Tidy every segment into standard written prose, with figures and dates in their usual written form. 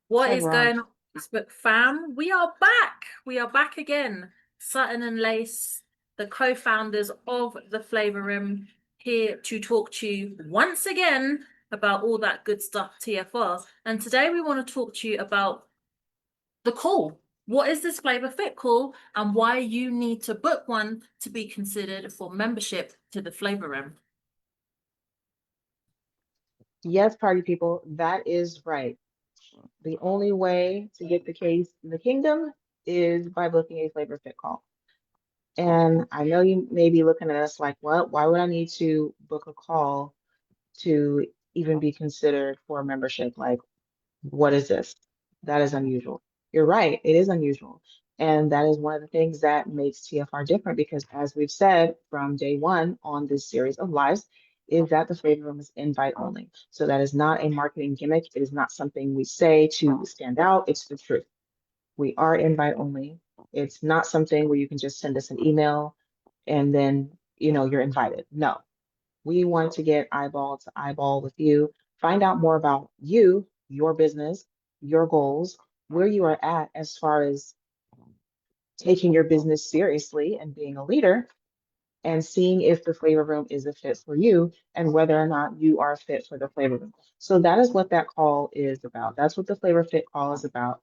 What Said is wrong. going on, Facebook fam? We are back. We are back again. Sutton and Lace, the co-founders of the Flavor Room, here to talk to you once again about all that good stuff, TFR. And today we want to talk to you about the call. What is this Flavor Fit call and why you need to book one to be considered for membership to the Flavor Room? Yes, party people, that is right. The only way to get the case in the kingdom is by booking a flavor fit call. And I know you may be looking at us like, what? Why would I need to book a call to even be considered for a membership? Like, what is this? That is unusual. You're right, it is unusual. And that is one of the things that makes TFR different because, as we've said from day one on this series of lives, is that the Flavor Room is invite only. So that is not a marketing gimmick. It is not something we say to stand out. It's the truth. We are invite only. It's not something where you can just send us an email and then, you're invited. No, we want to get eyeball to eyeball with you, find out more about you, your business, your goals, where you are at as far as taking your business seriously and being a leader, and seeing if the flavor room is a fit for you and whether or not you are fit for the flavor room. So that is what that call is about. That's what the flavor fit call is about.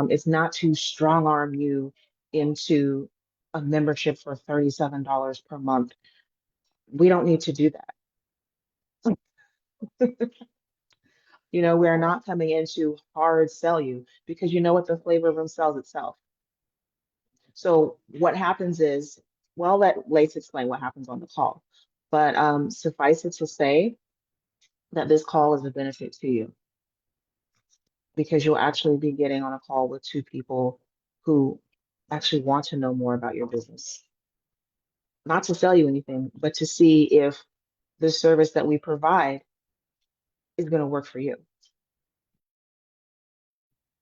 It's not to strong arm you into a membership for $37 per month. We don't need to do that. We are not coming in to hard sell you because you know what the flavor room sells itself. So what happens is, well, let's explain what happens on the call. But suffice it to say that this call is a benefit to you because you'll actually be getting on a call with two people who actually want to know more about your business. Not to sell you anything, but to see if the service that we provide is going to work for you.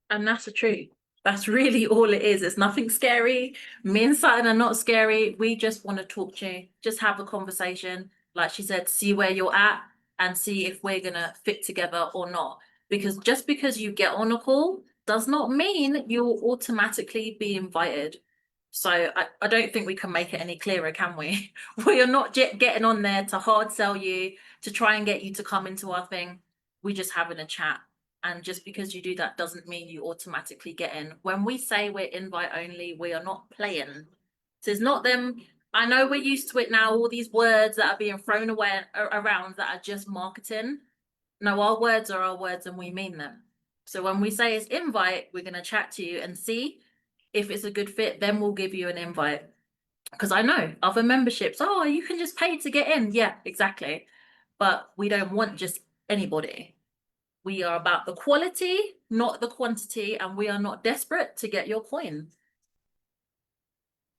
And that's the truth. That's really all it is. It's nothing scary. Me and Sutton are not scary. We just want to talk to you, just have a conversation. Like she said, see where you're at and see if we're going to fit together or not. Because just because you get on a call does not mean you'll automatically be invited. So I don't think we can make it any clearer, can we? We are not getting on there to hard sell you, to try and get you to come into our thing. We're just having a chat. And just because you do that doesn't mean you automatically get in. When we say we're invite only, we are not playing. So it's not them. I know we're used to it now, all these words that are being thrown away around that are just marketing. No, our words are our words and we mean them. So when we say it's invite, we're going to chat to you and see if it's a good fit. Then we'll give you an invite. Because I know other memberships, oh, you can just pay to get in. Yeah, exactly. But we don't want just anybody. We are about the quality, not the quantity, and we are not desperate to get your coin.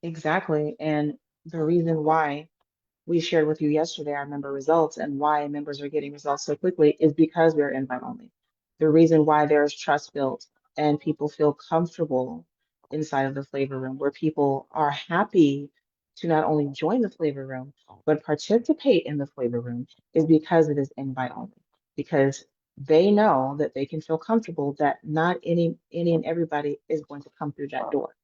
Exactly. And the reason why we shared with you yesterday our member results and why members are getting results so quickly is because we're invite only. The reason why there's trust built and people feel comfortable inside of the flavor room, where people are happy to not only join the flavor room, but participate in the flavor room, is because it is invite only. Because they know that they can feel comfortable that not any and everybody is going to come through that door.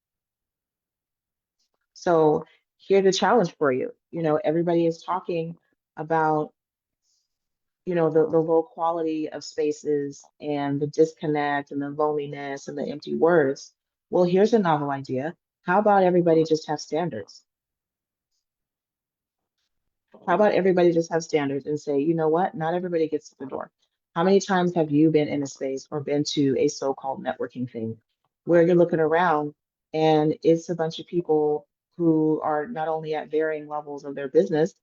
So here's a challenge for you. Everybody is talking about, the low quality of spaces and the disconnect and the loneliness and the empty words. Well, here's a novel idea. How about everybody just have standards? How about everybody just have standards and say, you know what? Not everybody gets to the door. How many times have you been in a space or been to a so-called networking thing where you're looking around and it's a bunch of people who are not only at varying levels of their business,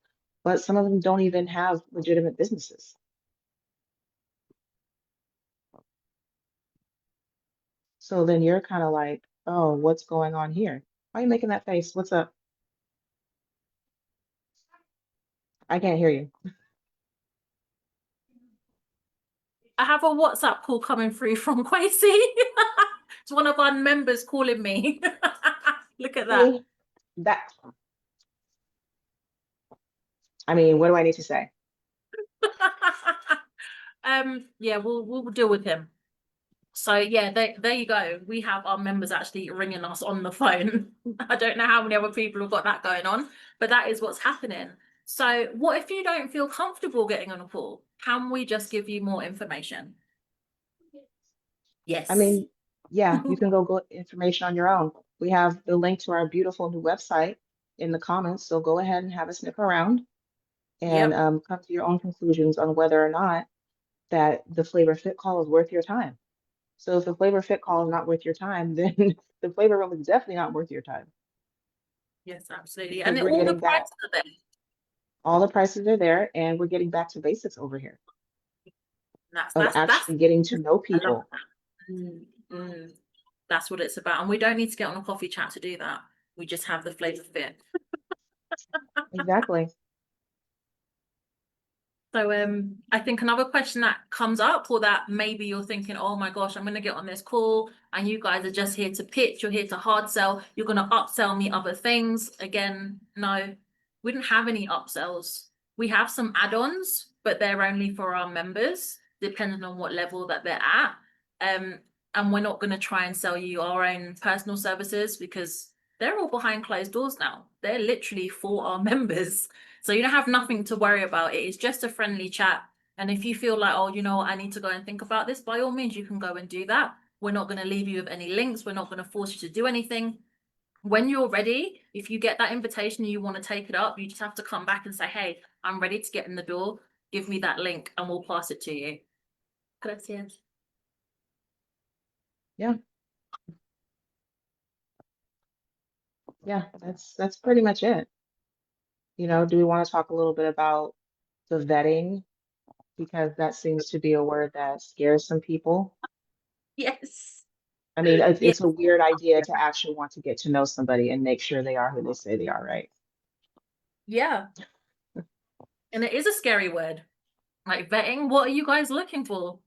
but some of them don't even have legitimate businesses. So then you're kind of like, oh, what's going on here? Why are you making that face? What's up? I can't hear you. I have a WhatsApp call coming through from Quasi. It's one of our members calling me. Look at that. See, that, I mean, what do I need to say? Yeah, we'll deal with him. So yeah, there you go. We have our members actually ringing us on the phone. I don't know how many other people have got that going on, but that is what's happening. So what if you don't feel comfortable getting on a call? Can we just give you more information? I Yes. mean, yeah, you can go information on your own. We have the link to our beautiful new website in the comments, so go ahead and have a sniff around and Yep. come to your own conclusions on whether or not that the Flavor Fit call is worth your time. So if the Flavor Fit call is not worth your time, then the Flavor Room is definitely not worth your time Yes, absolutely. because And we're all the getting back, prices are there. all the prices are there, and we're getting back to basics over here That's of that's that's actually getting to know I love people. that. That's what it's about. And we don't need to get on a coffee chat to do that. We just have the flavor fit. Exactly. So I think another question that comes up, or that maybe you're thinking, oh my gosh, I'm gonna get on this call and you guys are just here to pitch, you're here to hard sell, you're gonna upsell me other things. Again, no, we didn't have any upsells. We have some add-ons, but they're only for our members, depending on what level that they're at. And we're not gonna try and sell you our own personal services because they're all behind closed doors now. They're literally for our members. So you don't have nothing to worry about. It is just a friendly chat. And if you feel like, oh, you know what, I need to go and think about this, by all means, you can go and do that. We're not going to leave you with any links. We're not going to force you to do anything. When you're ready, if you get that invitation and you want to take it up, you just have to come back and say, hey, I'm ready to get in the door. Give me that link and we'll pass it to you. Gracias. Yeah. Yeah, that's pretty much it. You know, do we want to talk a little bit about the vetting? Because that seems to be a word that scares some people. Yes. I mean, Yeah. it's a weird idea to actually want to get to know somebody and make sure they are who they say they are, right? Yeah. And it is a scary word. Like vetting, what are you guys looking for?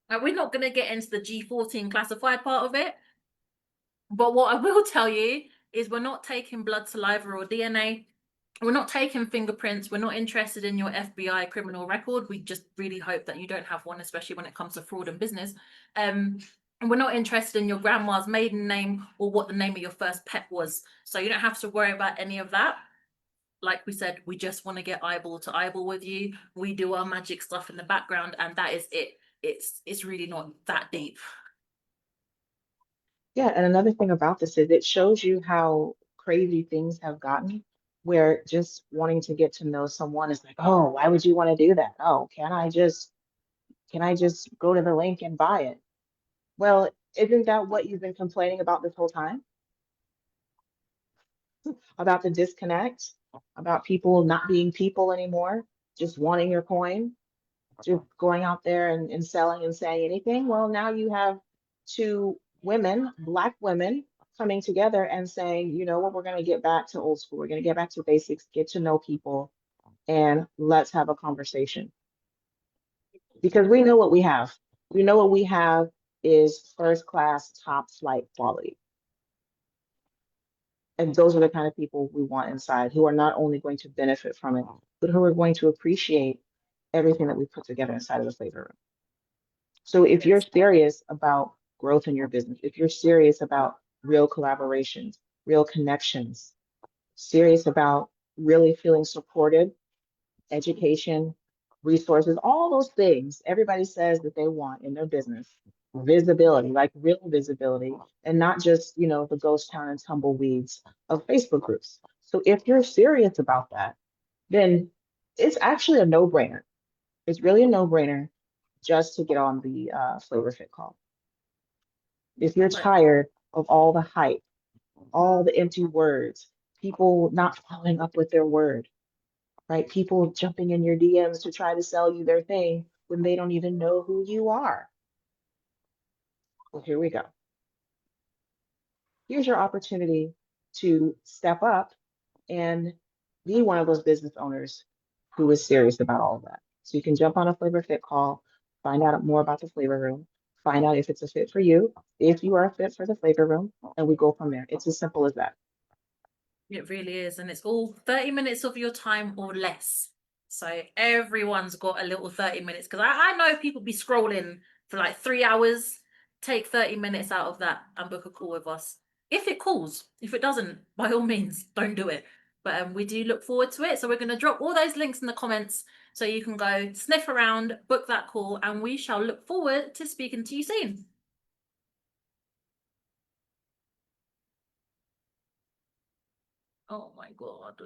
Like, we're not going to get into the G14 classified part of it. But what I will tell you is we're not taking blood, saliva, or DNA. We're not taking fingerprints. We're not interested in your FBI criminal record. We just really hope that you don't have one, especially when it comes to fraud and business. And we're not interested in your grandma's maiden name or what the name of your first pet was. So you don't have to worry about any of that. Like we said, we just want to get eyeball to eyeball with you. We do our magic stuff in the background, and that is it. It's really not that deep. Yeah, and another thing about this is it shows you how crazy things have gotten, where just wanting to get to know someone is like, oh, why would you want to do that? Oh, can I just go to the link and buy it? Well, isn't that what you've been complaining about this whole time? About the disconnect, about people not being people anymore, just wanting your coin, just going out there and selling and saying anything. Well, now you have two women, Black women, coming together and saying, you know what, we're going to get back to old school. We're going to get back to basics, get to know people, and let's have a conversation. Because we know what we have. We know what we have is first class, top flight quality. And those are the kind of people we want inside who are not only going to benefit from it, but who are going to appreciate everything that we put together inside of the flavor room. So if you're Yes. serious about growth in your business, if you're serious about real collaborations, real connections, serious about really feeling supported, education, resources, all those things everybody says that they want in their business, visibility, like real visibility, and not just, you know, the ghost town and tumbleweeds of Facebook groups. So if you're serious about that, then it's actually a no-brainer. It's really a no-brainer just to get on the Flavor Fit call. If you're But tired of all the hype, all the empty words, people not following up with their word, right? People jumping in your DMs to try to sell you their thing when they don't even know who you are. Well, here we go. Here's your opportunity to step up and be one of those business owners who is serious about all of that. So you can jump on a Flavor Fit call, find out more about the flavor room, find out if it's a fit for you, if you are a fit for the flavor room, and we go from there. It's as simple as that. it really is. And it's all 30 minutes of your time or less. So everyone's got a little 30 minutes because I know people be scrolling for like 3 hours. take 30 minutes out of that and book a call with us. If it calls, if it doesn't, by all means, don't do it. But we do look forward to it. So we're going to drop all those links in the comments so you can go sniff around, book that call, and we shall look forward to speaking to you soon. Oh my God.